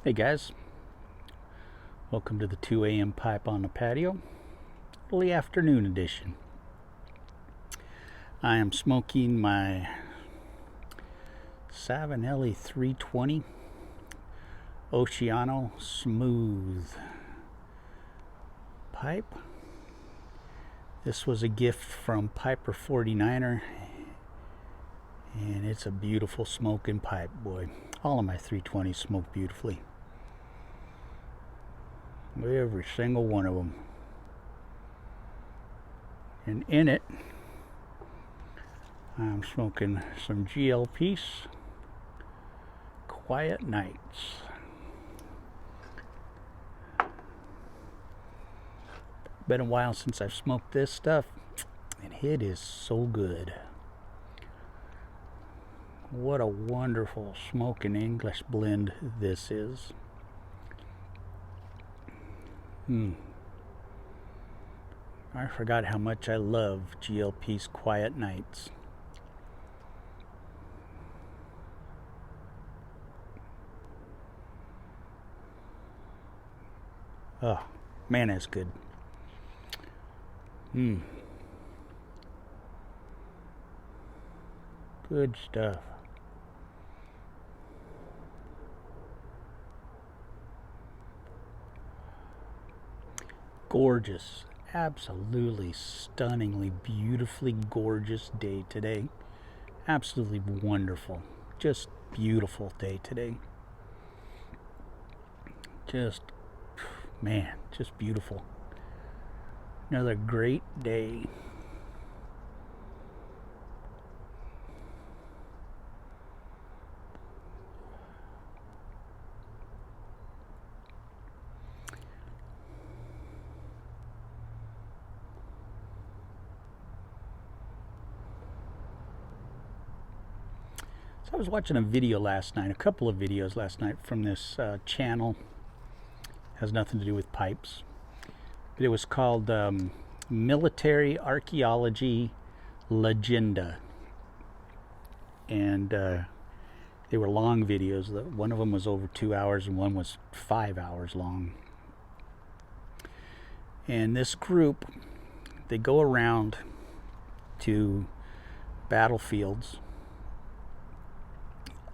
Hey guys, welcome to the 2 a.m. pipe on the patio, early afternoon edition. I am smoking my Savinelli 320 Oceano smooth pipe. This was a gift from Piper 49er, and it's a beautiful smoking pipe, boy. All of my 320s smoke beautifully. Every single one of them. And in it, I'm smoking some GLP's Quiet Nights. Been a while since I've smoked this stuff, and it is so good. What a wonderful smoking English blend this is. I forgot how much I love GLP's Quiet Nights. Oh, man, that's good. Good stuff. Gorgeous, absolutely stunningly, beautifully gorgeous day today. Absolutely wonderful, just beautiful day today. Just, man, just beautiful. Another great day. I was watching a video last night, a couple of videos last night from this channel. Has nothing to do with pipes, but it was called Military Archaeology Legenda, and they were long videos. One of them was over 2 hours and one was 5 hours long. And this group, they go around to battlefields.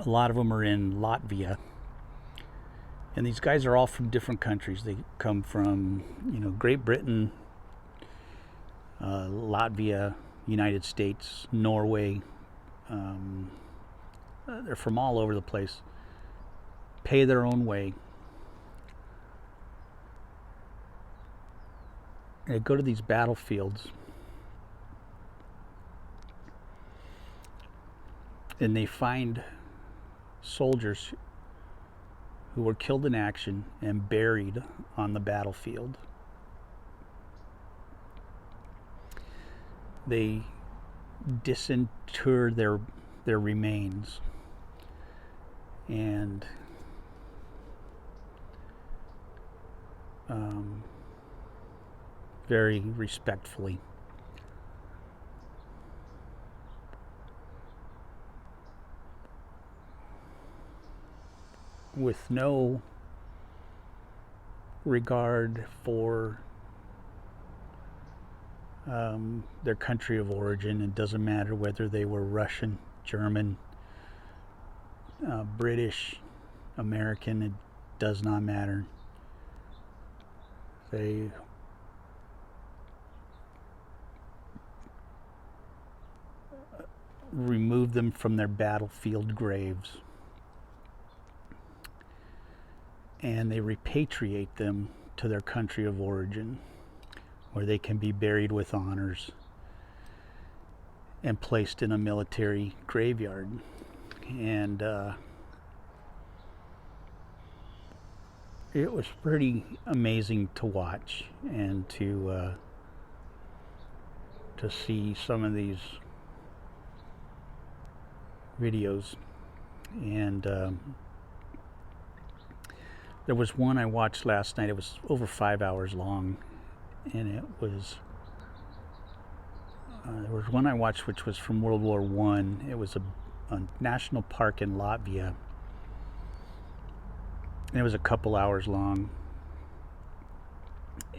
A lot of them are in Latvia, and these guys are all from different countries. They come from, Great Britain, Latvia, United States, Norway. They're from all over the place. Pay their own way. They go to these battlefields, and they find soldiers who were killed in action and buried on the battlefield. They disinter their remains and very respectfully, with no regard for their country of origin. It doesn't matter whether they were Russian, German, British, American. It does not matter. They remove them from their battlefield graves, and they repatriate them to their country of origin, where they can be buried with honors and placed in a military graveyard. And it was pretty amazing to watch and to see some of these videos. And there was one I watched last night. It was over 5 hours long, and it was there was one I watched which was from World War I. It was a national park in Latvia, And it was a couple hours long.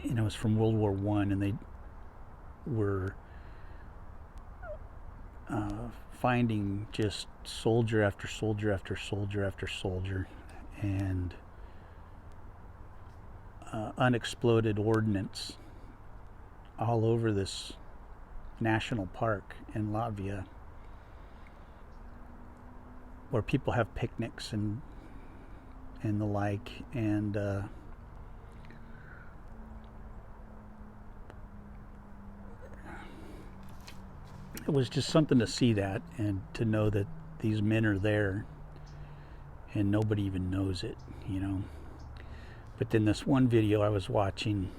And it was from World War I, and they were finding just soldier after soldier after soldier after soldier, and unexploded ordnance all over this national park in Latvia, where people have picnics and the like, and it was just something to see that, and to know that these men are there and nobody even knows it, you know. But then this one video I was watching,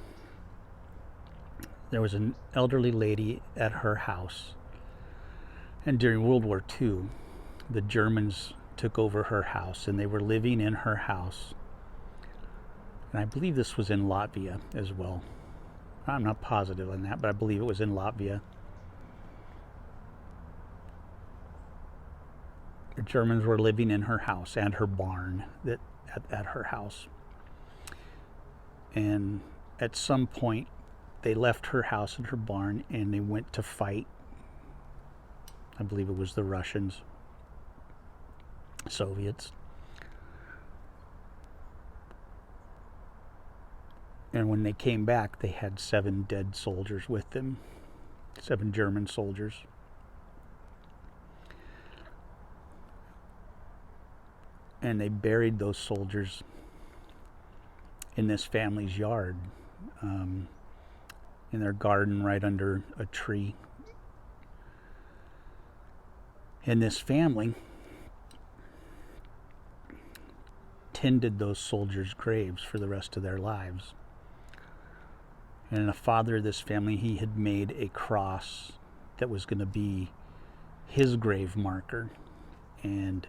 there was an elderly lady at her house, and during World War II, the Germans took over her house, and they were living in her house. And I believe this was in Latvia as well. I'm not positive on that, but I believe it was in Latvia. The Germans were living in her house and her barn at her house. And at some point, they left her house and her barn, and they went to fight. I believe it was the Russians, Soviets. And when they came back, they had 7 dead soldiers with them, 7 German soldiers. And they buried those soldiers in this family's yard, in their garden right under a tree. And this family tended those soldiers' graves for the rest of their lives. And the father of this family, he had made a cross that was going to be his grave marker. And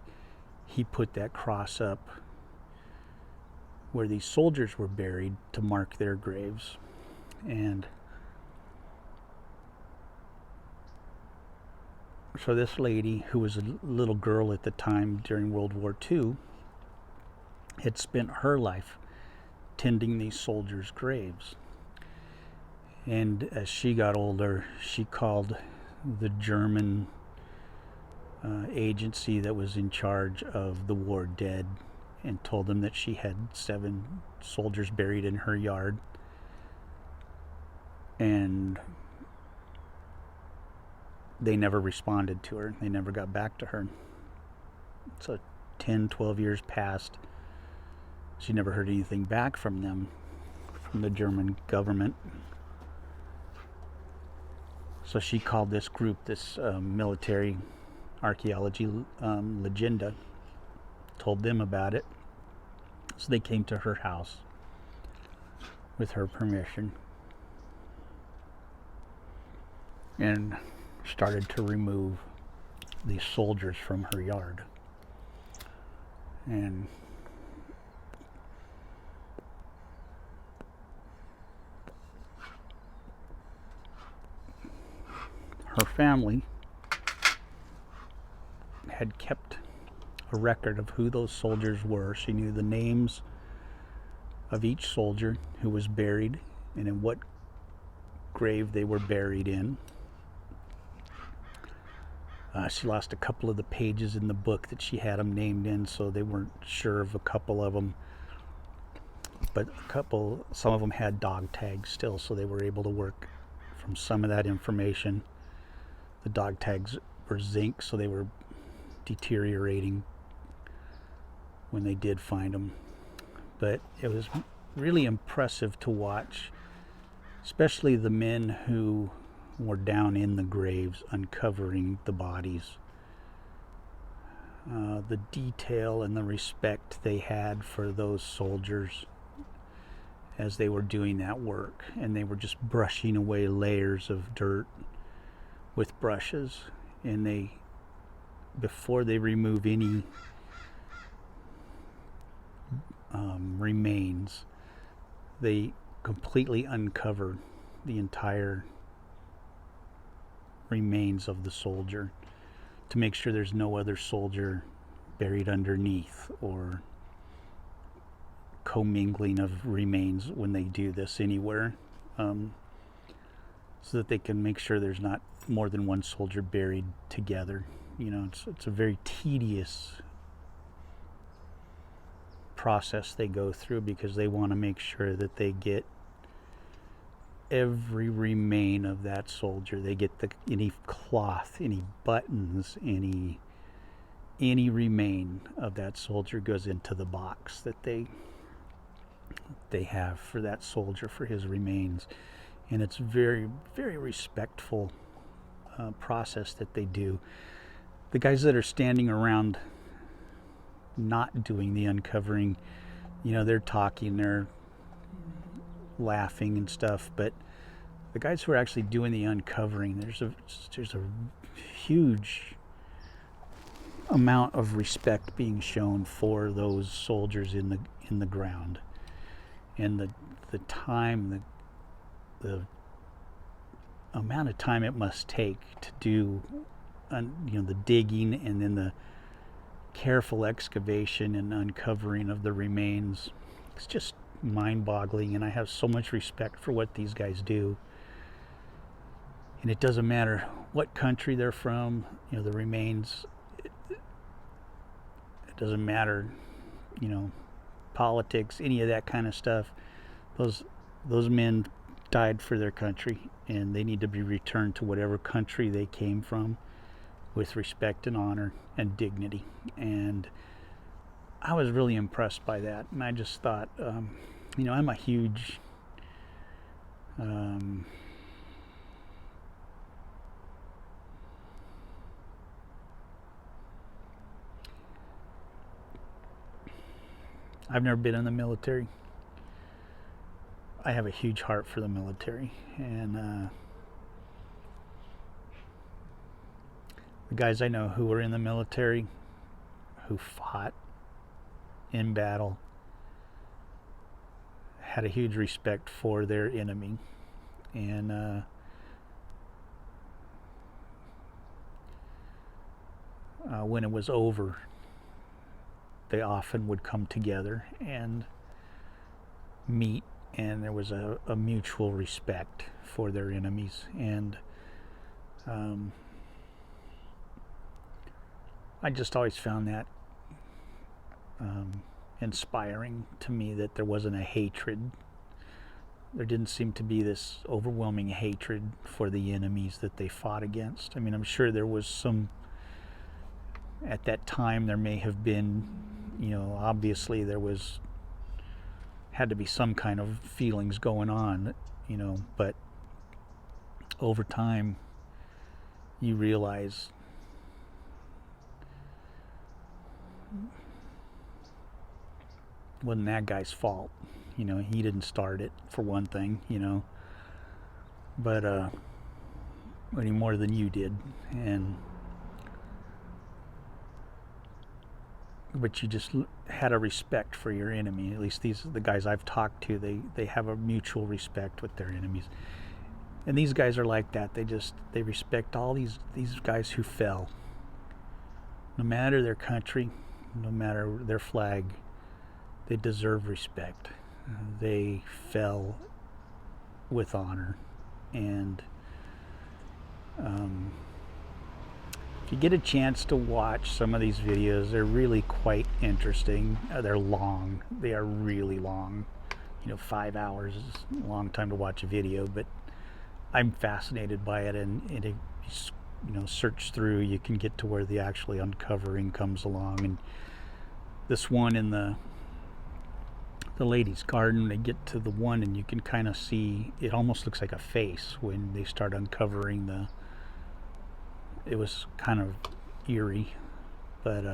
he put that cross up where these soldiers were buried to mark their graves. And so this lady, who was a little girl at the time during World War II, had spent her life tending these soldiers' graves. And as she got older, she called the German agency that was in charge of the war dead, and told them that she had 7 soldiers buried in her yard. And they never responded to her. They never got back to her. So 10, 12 years passed. She never heard anything back from them, from the German government. So she called this group, this military archaeology legenda, told them about it. So they came to her house with her permission and started to remove these soldiers from her yard. And her family had kept a record of who those soldiers were. She knew the names of each soldier who was buried and in what grave they were buried in. She lost a couple of the pages in the book that she had them named in, so they weren't sure of a couple of them. But some of them had dog tags still, so they were able to work from some of that information. The dog tags were zinc, so they were deteriorating when they did find them. But it was really impressive to watch, especially the men who were down in the graves uncovering the bodies. The detail and the respect they had for those soldiers as they were doing that work, and they were just brushing away layers of dirt with brushes, and before they remove any remains, they completely uncover the entire remains of the soldier to make sure there's no other soldier buried underneath, or commingling of remains when they do this anywhere, so that they can make sure there's not more than one soldier buried together. You know, it's a very tedious process they go through, because they want to make sure that they get every remain of that soldier. They get any cloth, any buttons, any remain of that soldier goes into the box that they have for that soldier, for his remains. And it's very, very respectful process that they do. The guys that are standing around not doing the uncovering, you know, they're talking, they're laughing and stuff, but the guys who are actually doing the uncovering, there's a huge amount of respect being shown for those soldiers in the ground, and the time, the amount of time it must take to do, you know, the digging and then the careful excavation and uncovering of the remains. It's just mind-boggling, and I have so much respect for what these guys do. And it doesn't matter what country they're from, you know, the remains, it doesn't matter, you know, politics, any of that kind of stuff. Those men died for their country, and they need to be returned to whatever country they came from with respect and honor and dignity. And I was really impressed by that, and I just thought, you know, I'm a huge I've never been in the military. I have a huge heart for the military, and the guys I know who were in the military, who fought in battle, had a huge respect for their enemy. And when it was over, they often would come together and meet, and there was a mutual respect for their enemies. And I just always found that inspiring to me, that there wasn't a hatred. There didn't seem to be this overwhelming hatred for the enemies that they fought against. I mean, I'm sure there was some, at that time there may have been, you know, obviously there had to be some kind of feelings going on, you know, but over time you realize it wasn't that guy's fault. You know, he didn't start it, for one thing, you know, but any more than you did. But you just had a respect for your enemy. At least the guys I've talked to, they have a mutual respect with their enemies. And these guys are like that. They respect all these guys who fell. No matter their country, no matter their flag, they deserve respect. They fell with honor. And if you get a chance to watch some of these videos, they're really quite interesting. They're long. They are really long. You know, 5 hours is a long time to watch a video, but I'm fascinated by it. And if you know, search through, you can get to where the actually uncovering comes along. And this one in the lady's garden, they get to the one, and you can kind of see, it almost looks like a face when they start uncovering it was kind of eerie, but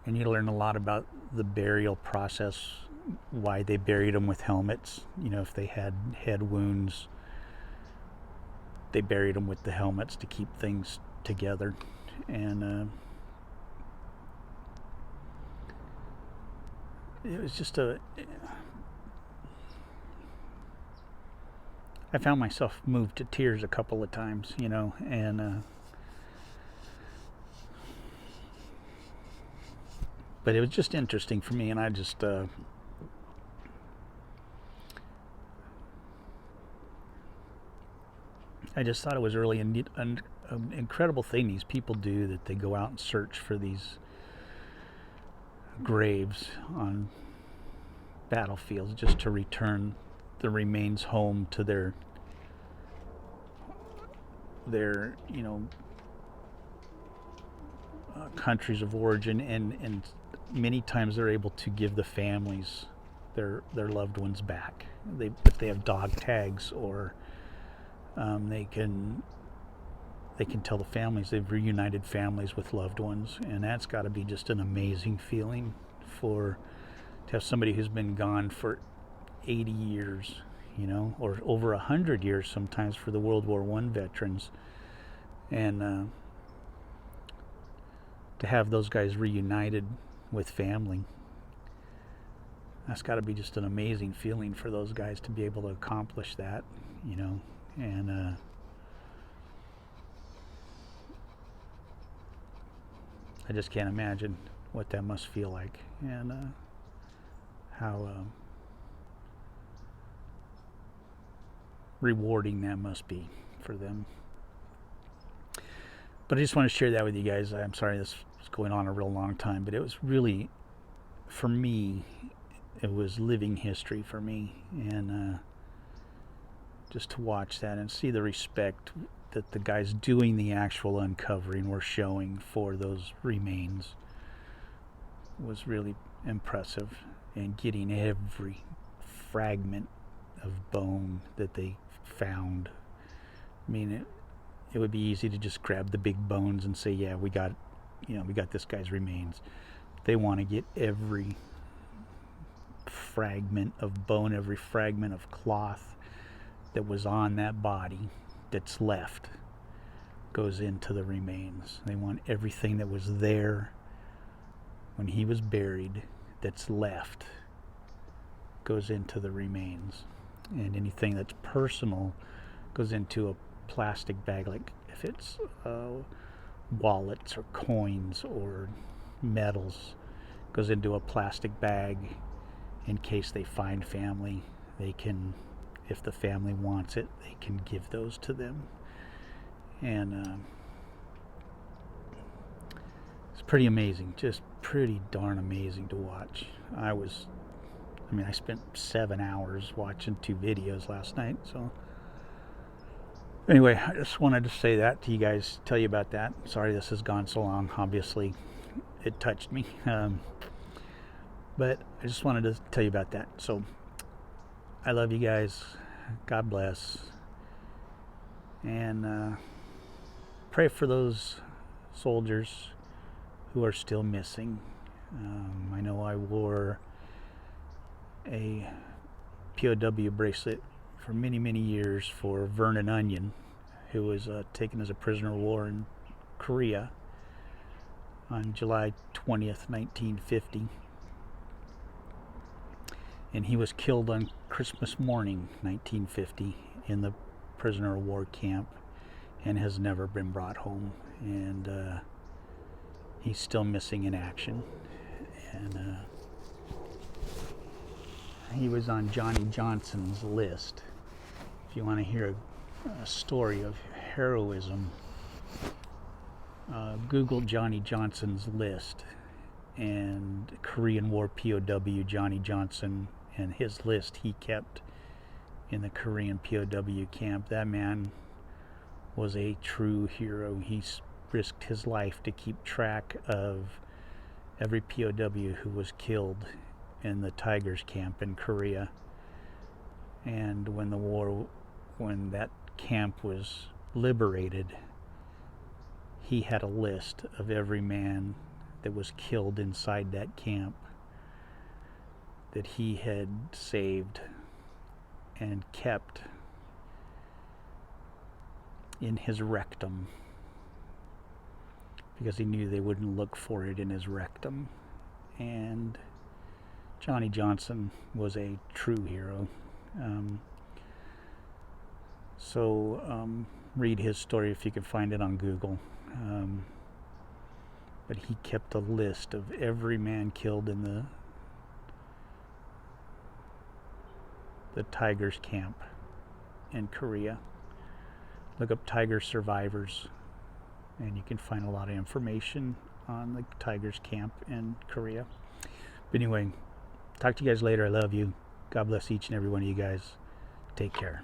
and you learn a lot about the burial process, why they buried them with helmets. You know, if they had head wounds, they buried them with the helmets to keep things together. And it was just I found myself moved to tears a couple of times, you know, and But it was just interesting for me, and I just thought it was really an incredible thing these people do, that they go out and search for these graves on battlefields just to return the remains home to their countries of origin, and many times they're able to give the families their loved ones back. If they have dog tags, or they can tell the families they've reunited families with loved ones, and that's got to be just an amazing feeling to have somebody who's been gone for 80 years, or over 100 years sometimes for the World War I veterans, and to have those guys reunited with family. That's got to be just an amazing feeling for those guys to be able to accomplish that, and I just can't imagine what that must feel like, and how rewarding that must be for them. But I just want to share that with you guys. I'm sorry this was going on a real long time, but it was really, for me, it was living history for me, and just to watch that and see the respect that the guys doing the actual uncovering were showing for those remains was really impressive, and getting every fragment of bone that they found. I mean, it would be easy to just grab the big bones and say, yeah, we got this guy's remains. They want to get every fragment of bone, every fragment of cloth that was on that body that's left goes into the remains. They want everything that was there when he was buried that's left goes into the remains, and anything that's personal goes into a plastic bag, like if it's wallets or coins or metals, goes into a plastic bag in case they find family. They can, if the family wants it, they can give those to them. And it's pretty amazing, just pretty darn amazing to watch. I spent 7 hours watching 2 videos last night. So anyway, I just wanted to say that to you guys, tell you about that. Sorry this has gone so long. Obviously it touched me, but I just wanted to tell you about that. So I love you guys. God bless, and pray for those soldiers who are still missing. I know I wore a POW bracelet for many, many years for Vernon Onion, who was taken as a prisoner of war in Korea on July 20th, 1950. And he was killed on Christmas morning, 1950, in the prisoner of war camp, and has never been brought home. And he's still missing in action. And he was on Johnny Johnson's list. If you want to hear a story of heroism, Google Johnny Johnson's list and Korean War POW Johnny Johnson and his list he kept in the Korean POW camp. That man was a true hero. He risked his life to keep track of every POW who was killed in the Tigers camp in Korea. And when that camp was liberated, he had a list of every man that was killed inside that camp that he had saved and kept in his rectum, because he knew they wouldn't look for it in his rectum. And Johnny Johnson was a true hero. Read his story if you can find it on Google. but he kept a list of every man killed in the Tigers camp in Korea. Look up Tiger survivors, and you can find a lot of information on the Tigers camp in Korea. But anyway, talk to you guys later. I love you. God bless each and every one of you guys. Take care.